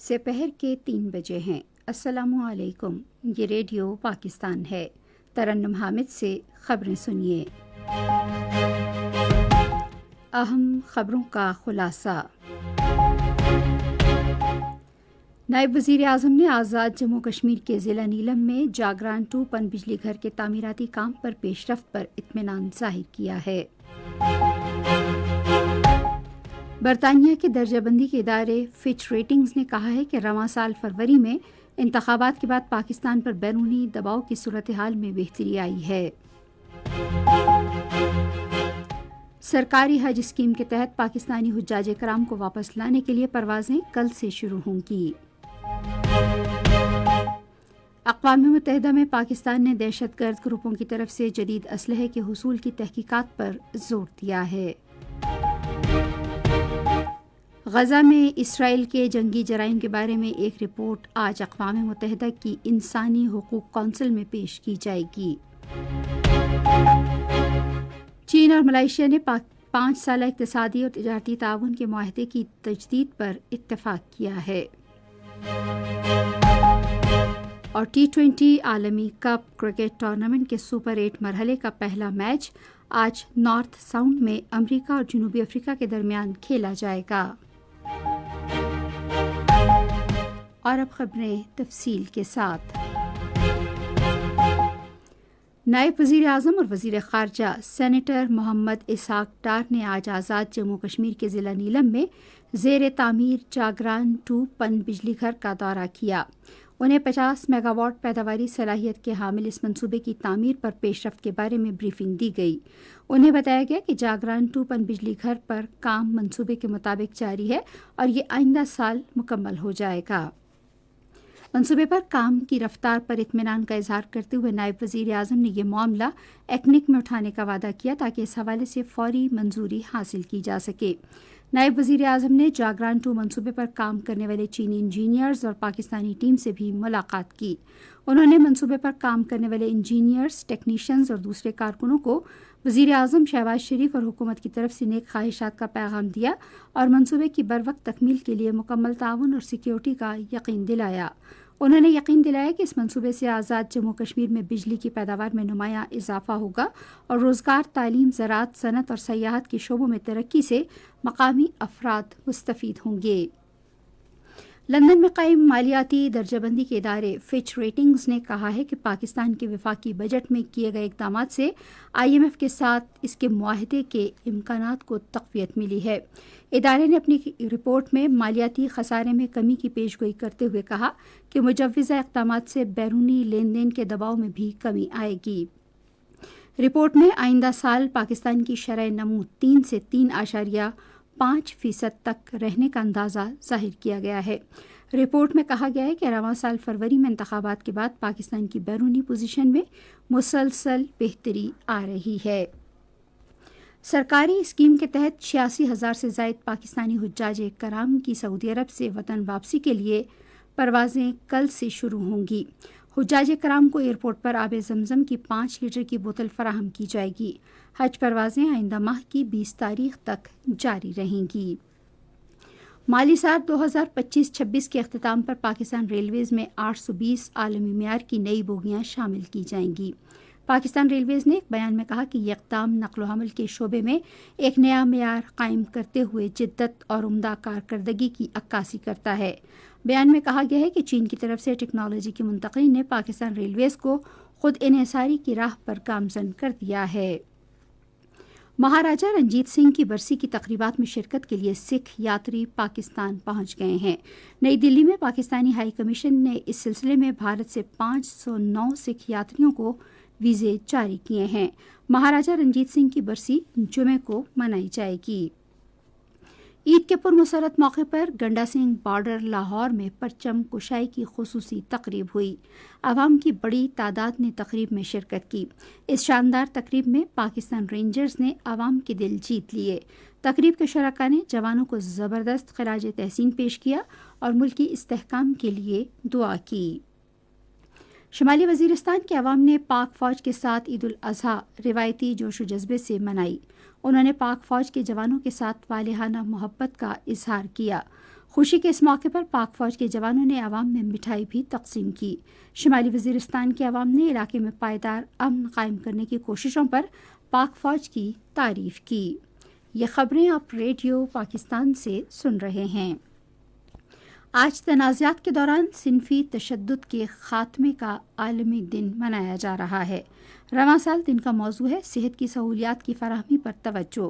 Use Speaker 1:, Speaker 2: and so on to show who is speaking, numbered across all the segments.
Speaker 1: سپہر کے 3 بجے ہیں۔ السلام علیکم، یہ ریڈیو پاکستان ہے۔ ترنم حامد سے خبریں سنیے۔ اہم خبروں کا خلاصہ۔ نائب وزیر اعظم نے آزاد جموں کشمیر کے ضلع نیلم میں جاگران 2 پن بجلی گھر کے تعمیراتی کام پر پیش رفت پر اطمینان ظاہر کیا ہے۔ برطانیہ کے درجہ بندی کے ادارے فچ ریٹنگز نے کہا ہے کہ رواں سال فروری میں انتخابات کے بعد پاکستان پر بیرونی دباؤ کی صورتحال میں بہتری آئی ہے۔ سرکاری حج اسکیم کے تحت پاکستانی حجاج کرام کو واپس لانے کے لیے پروازیں کل سے شروع ہوں گی۔ اقوام متحدہ میں پاکستان نے دہشت گرد گروپوں کی طرف سے جدید اسلحے کے حصول کی تحقیقات پر زور دیا ہے۔ غزہ میں اسرائیل کے جنگی جرائم کے بارے میں ایک رپورٹ آج اقوام متحدہ کی انسانی حقوق کونسل میں پیش کی جائے گی۔ چین اور ملائیشیا نے 5 سالہ اقتصادی اور تجارتی تعاون کے معاہدے کی تجدید پر اتفاق کیا ہے۔ اور T20 عالمی کپ کرکٹ ٹورنامنٹ کے سپر 8 مرحلے کا پہلا میچ آج نارتھ ساؤنڈ میں امریکہ اور جنوبی افریقہ کے درمیان کھیلا جائے گا۔ اور اب خبریں تفصیل کے ساتھ۔ نائب وزیر اعظم اور وزیر خارجہ سینیٹر محمد اسحاق ڈار نے آج آزاد جموں کشمیر کے ضلع نیلم میں زیر تعمیر جاگران 2 پن بجلی گھر کا دورہ کیا۔ انہیں 50 میگا واٹ پیداواری صلاحیت کے حامل اس منصوبے کی تعمیر پر پیش رفت کے بارے میں بریفنگ دی گئی۔ انہیں بتایا گیا کہ جاگران 2 پن بجلی گھر پر کام منصوبے کے مطابق جاری ہے اور یہ آئندہ سال مکمل ہو جائے گا۔ منصوبے پر کام کی رفتار پر اطمینان کا اظہار کرتے ہوئے نائب وزیر اعظم نے یہ معاملہ ایکنک میں اٹھانے کا وعدہ کیا تاکہ اس حوالے سے فوری منظوری حاصل کی جا سکے۔ نائب وزیر اعظم نے جاگران 2 منصوبے پر کام کرنے والے چینی انجینئرز اور پاکستانی ٹیم سے بھی ملاقات کی۔ انہوں نے منصوبے پر کام کرنے والے انجینئرز، ٹیکنیشینز اور دوسرے کارکنوں کو وزیر اعظم شہباز شریف اور حکومت کی طرف سے نیک خواہشات کا پیغام دیا اور منصوبے کی بروقت تکمیل کے لیے مکمل تعاون اور سیکیورٹی کا یقین دلایا۔ انہوں نے یقین دلایا کہ اس منصوبے سے آزاد جموں کشمیر میں بجلی کی پیداوار میں نمایاں اضافہ ہوگا اور روزگار، تعلیم، زراعت، صنعت اور سیاحت کے شعبوں میں ترقی سے مقامی افراد مستفید ہوں گے۔ لندن میں قائم مالیاتی درجہ بندی کے ادارے فچ ریٹنگز نے کہا ہے کہ پاکستان کے وفاقی بجٹ میں کیے گئے اقدامات سے IMF کے ساتھ اس کے معاہدے کے امکانات کو تقویت ملی ہے۔ ادارے نے اپنی رپورٹ میں مالیاتی خسارے میں کمی کی پیشگوئی کرتے ہوئے کہا کہ مجوزہ اقدامات سے بیرونی لین دین کے دباؤ میں بھی کمی آئے گی۔ رپورٹ میں آئندہ سال پاکستان کی شرح نمو 3 سے 3.5% تک رہنے کا اندازہ ظاہر کیا گیا ہے۔ رپورٹ میں کہا گیا ہے کہ رواں سال فروری میں انتخابات کے بعد پاکستان کی بیرونی پوزیشن میں مسلسل بہتری آ رہی ہے۔ سرکاری اسکیم کے تحت 86,000 سے زائد پاکستانی حجاج کرام کی سعودی عرب سے وطن واپسی کے لیے پروازیں کل سے شروع ہوں گی۔ حجاج کرام کو ایئرپورٹ پر آب زمزم کی 5 لیٹر کی بوتل فراہم کی جائے گی۔ حج پروازیں آئندہ ماہ کی 20 تاریخ تک جاری رہیں گی۔ مالی سال 2025-26 کے اختتام پر پاکستان ریلویز میں 820 عالمی معیار کی نئی بوگیاں شامل کی جائیں گی۔ پاکستان ریلویز نے ایک بیان میں کہا کہ یہ اقدام نقل و حمل کے شعبے میں ایک نیا معیار قائم کرتے ہوئے جدت اور عمدہ کارکردگی کی عکاسی کرتا ہے۔ بیان میں کہا گیا ہے کہ چین کی طرف سے ٹیکنالوجی کی منتقلی نے پاکستان ریلویز کو خود انحصاری کی راہ پر گامزن کر دیا ہے۔ مہاراجا رنجیت سنگھ کی برسی کی تقریبات میں شرکت کے لیے سکھ یاتری پاکستان پہنچ گئے ہیں۔ نئی دلی میں پاکستانی ہائی کمیشن نے اس سلسلے میں بھارت سے 509 سکھ یاتریوں کو ویزے جاری کیے ہیں۔ مہاراجا رنجیت سنگھ کی برسی جمعے کو منائی جائے گی۔ عید کے پرمسرت موقع پر گنڈا سنگھ بارڈر لاہور میں پرچم کشائی کی خصوصی تقریب ہوئی۔ عوام کی بڑی تعداد نے تقریب میں شرکت کی۔ اس شاندار تقریب میں پاکستان رینجرز نے عوام کے دل جیت لیے۔ تقریب کے شرکاء نے جوانوں کو زبردست خراج تحسین پیش کیا اور ملکی استحکام کے لیے دعا کی۔ شمالی وزیرستان کے عوام نے پاک فوج کے ساتھ عید الاضحیٰ روایتی جوش و جذبے سے منائی۔ انہوں نے پاک فوج کے جوانوں کے ساتھ والہانہ محبت کا اظہار کیا۔ خوشی کے اس موقع پر پاک فوج کے جوانوں نے عوام میں مٹھائی بھی تقسیم کی۔ شمالی وزیرستان کے عوام نے علاقے میں پائیدار امن قائم کرنے کی کوششوں پر پاک فوج کی تعریف کی۔ یہ خبریں آپ ریڈیو پاکستان سے سن رہے ہیں۔ آج تنازعات کے دوران صنفی تشدد کے خاتمے کا عالمی دن منایا جا رہا ہے۔ رواں سال دن کا موضوع ہے صحت کی سہولیات کی فراہمی پر توجہ۔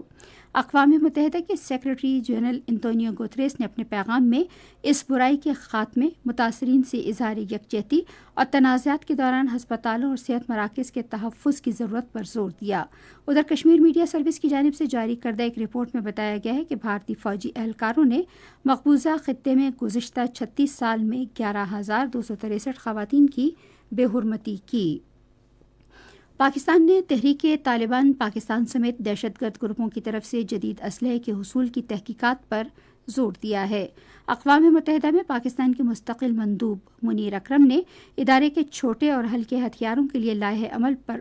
Speaker 1: اقوام متحدہ کے سیکرٹری جنرل انتونیو گوتریس نے اپنے پیغام میں اس برائی کے خاتمے، متاثرین سے اظہار یکجہتی اور تنازعات کے دوران ہسپتالوں اور صحت مراکز کے تحفظ کی ضرورت پر زور دیا۔ ادھر کشمیر میڈیا سروس کی جانب سے جاری کردہ ایک رپورٹ میں بتایا گیا ہے کہ بھارتی فوجی اہلکاروں نے مقبوضہ خطے میں گزشتہ 36 سال میں 11,263 خواتین کی بے حرمتی کی۔ پاکستان نے تحریک طالبان پاکستان سمیت دہشت گرد گروپوں کی طرف سے جدید اسلحے کے حصول کی تحقیقات پر زور دیا ہے۔ اقوام متحدہ میں پاکستان کے مستقل مندوب منیر اکرم نے ادارے کے چھوٹے اور ہلکے ہتھیاروں کے لیے لائحہ عمل پر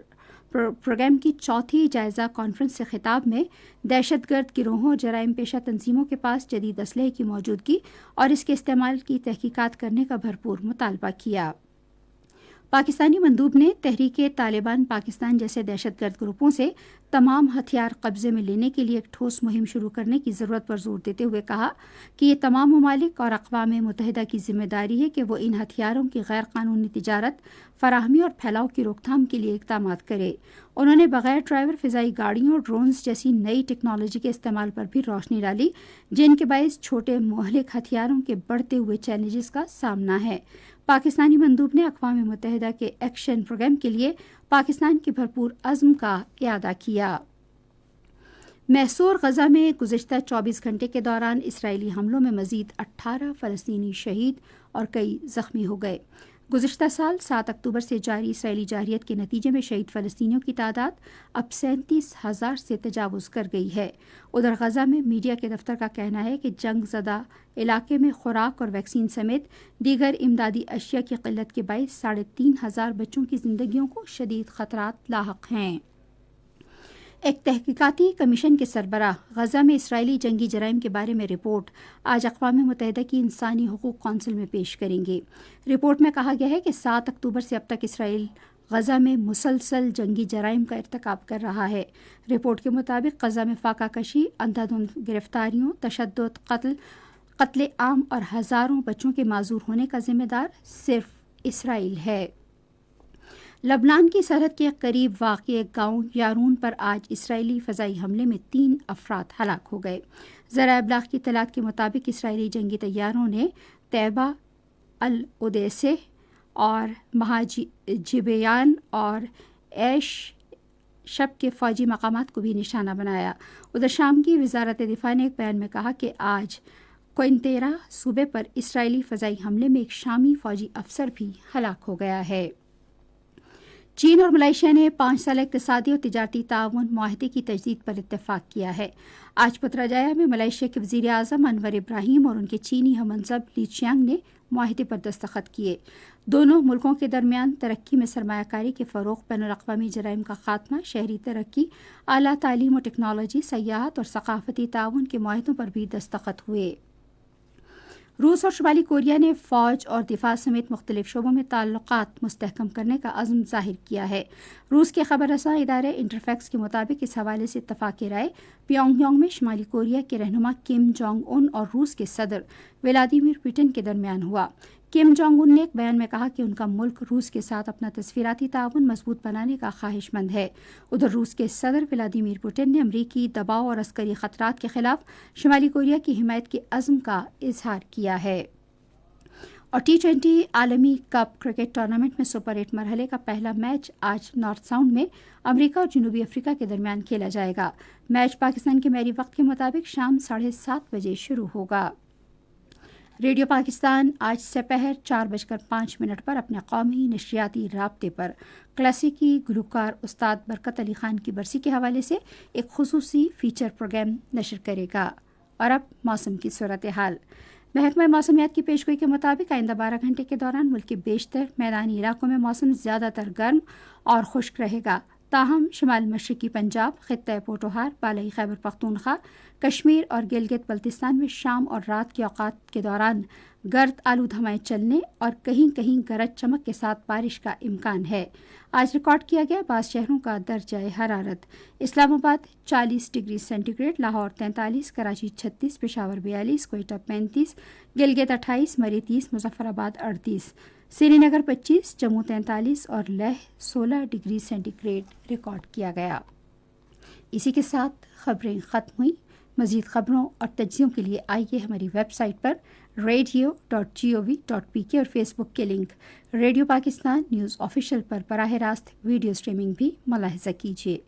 Speaker 1: پروگرام کی چوتھی جائزہ کانفرنس سے خطاب میں دہشت گرد گروہوں اور جرائم پیشہ تنظیموں کے پاس جدید اسلحے کی موجودگی اور اس کے استعمال کی تحقیقات کرنے کا بھرپور مطالبہ کیا۔ پاکستانی مندوب نے تحریک طالبان پاکستان جیسے دہشت گرد گروپوں سے تمام ہتھیار قبضے میں لینے کے لیے ایک ٹھوس مہم شروع کرنے کی ضرورت پر زور دیتے ہوئے کہا کہ یہ تمام ممالک اور اقوام متحدہ کی ذمہ داری ہے کہ وہ ان ہتھیاروں کی غیر قانونی تجارت، فراہمی اور پھیلاؤ کی روک تھام کے لیے اقدامات کرے۔ انہوں نے بغیر ڈرائیور فضائی گاڑیوں اور ڈرونز جیسی نئی ٹیکنالوجی کے استعمال پر بھی روشنی ڈالی، جن کے باعث چھوٹے مہلک ہتھیاروں کے بڑھتے ہوئے چیلنجز کا سامنا ہے۔ پاکستانی مندوب نے اقوام متحدہ کے ایکشن پروگرام کے لیے پاکستان کی بھرپور عزم کا اعادہ کیا۔ محصور غزہ میں گزشتہ 24 گھنٹے کے دوران اسرائیلی حملوں میں مزید 18 فلسطینی شہید اور کئی زخمی ہو گئے۔ گزشتہ سال 7 اکتوبر سے جاری اسرائیلی جارحیت کے نتیجے میں شہید فلسطینیوں کی تعداد اب 37,000 سے تجاوز کر گئی ہے۔ ادھر غزہ میں میڈیا کے دفتر کا کہنا ہے کہ جنگ زدہ علاقے میں خوراک اور ویکسین سمیت دیگر امدادی اشیاء کی قلت کے باعث 3,500 بچوں کی زندگیوں کو شدید خطرات لاحق ہیں۔ ایک تحقیقاتی کمیشن کے سربراہ غزہ میں اسرائیلی جنگی جرائم کے بارے میں رپورٹ آج اقوام متحدہ کی انسانی حقوق کونسل میں پیش کریں گے۔ رپورٹ میں کہا گیا ہے کہ 7 اکتوبر سے اب تک اسرائیل غزہ میں مسلسل جنگی جرائم کا ارتکاب کر رہا ہے۔ رپورٹ کے مطابق غزہ میں فاقہ کشی، اندھا دھند گرفتاریوں، تشدد، قتل عام اور ہزاروں بچوں کے معذور ہونے کا ذمہ دار صرف اسرائیل ہے۔ لبنان کی سرحد کے قریب واقع ایک گاؤں یارون پر آج اسرائیلی فضائی حملے میں 3 افراد ہلاک ہو گئے۔ ذرائع ابلاغ کی اطلاعات کے مطابق اسرائیلی جنگی طیاروں نے طیبہ، العدیسہ اور مہاجبیان اور ایش شب کے فوجی مقامات کو بھی نشانہ بنایا۔ ادھر شام کی وزارت دفاع نے ایک بیان میں کہا کہ آج کوئنتیرا صوبے پر اسرائیلی فضائی حملے میں ایک شامی فوجی افسر بھی ہلاک ہو گیا ہے۔ چین اور ملائیشیا نے 5 سالہ اقتصادی اور تجارتی تعاون معاہدے کی تجدید پر اتفاق کیا ہے۔ آج پتراجایا میں ملائیشیا کے وزیر اعظم انور ابراہیم اور ان کے چینی ہم منصب لی چیانگ نے معاہدے پر دستخط کیے۔ دونوں ملکوں کے درمیان ترقی میں سرمایہ کاری کے فروغ، بین الاقوامی جرائم کا خاتمہ، شہری ترقی، اعلیٰ تعلیم و ٹیکنالوجی، سیاحت اور ثقافتی تعاون کے معاہدوں پر بھی دستخط ہوئے۔ روس اور شمالی کوریا نے فوج اور دفاع سمیت مختلف شعبوں میں تعلقات مستحکم کرنے کا عزم ظاہر کیا ہے۔ روس کے خبر رساں ادارے انٹرفیکس کے مطابق اس حوالے سے اتفاق رائے پیونگ یانگ میں شمالی کوریا کے رہنما کم جونگ ان اور روس کے صدر ولادیمیر پوٹن کے درمیان ہوا۔ کم جونگ ان نے ایک بیان میں کہا کہ ان کا ملک روس کے ساتھ اپنا تصویراتی تعاون مضبوط بنانے کا خواہش مند ہے۔ ادھر روس کے صدر ولادیمیر پوٹن نے امریکی دباؤ اور عسکری خطرات کے خلاف شمالی کوریا کی حمایت کے عزم کا اظہار کیا ہے۔ اور T20 عالمی کپ کرکٹ ٹورنامنٹ میں سپر 8 مرحلے کا پہلا میچ آج نارتھ ساؤنڈ میں امریکہ اور جنوبی افریقہ کے درمیان کھیلا جائے گا۔ میچ پاکستان کے محلی وقت کے مطابق شام 7:30 بجے شروع ہوگا۔ ریڈیو پاکستان آج سپہر 4:05 پر اپنے قومی نشریاتی رابطے پر کلاسیکی گلوکار استاد برکت علی خان کی برسی کے حوالے سے ایک خصوصی فیچر پروگرام نشر کرے گا۔ اور اب موسم کی صورتحال۔ محکمہ موسمیات کی پیشگوئی کے مطابق آئندہ 12 گھنٹے کے دوران ملک کے بیشتر میدانی علاقوں میں موسم زیادہ تر گرم اور خشک رہے گا۔ تاہم شمال مشرقی پنجاب، خطہ پوٹوہار، بالائی خیبر پختونخوا، کشمیر اور گلگت بلتستان میں شام اور رات کے اوقات کے دوران گرد آلود ہوائیں چلنے اور کہیں کہیں گرج چمک کے ساتھ بارش کا امکان ہے۔ آج ریکارڈ کیا گیا بعض شہروں کا درجہ حرارت: Islamabad 40 degree centigrade, Lahore 43، Karachi 36، Peshawar 42، Quetta 35، Gilgit 28، Murree 30، Muzaffarabad 38، Srinagar 25، Jammu 43 اور Leh 16 degree centigrade record کیا گیا۔ اسی کے ساتھ خبریں ختم ہوئیں۔ مزید خبروں اور تجزیوں کے لیے آئیے ہماری ویب سائٹ پر radio.gov.pk اور فیس بک کے link radio Pakistan news official پر براہ راست ویڈیو سٹریمنگ بھی ملاحظہ کیجیے۔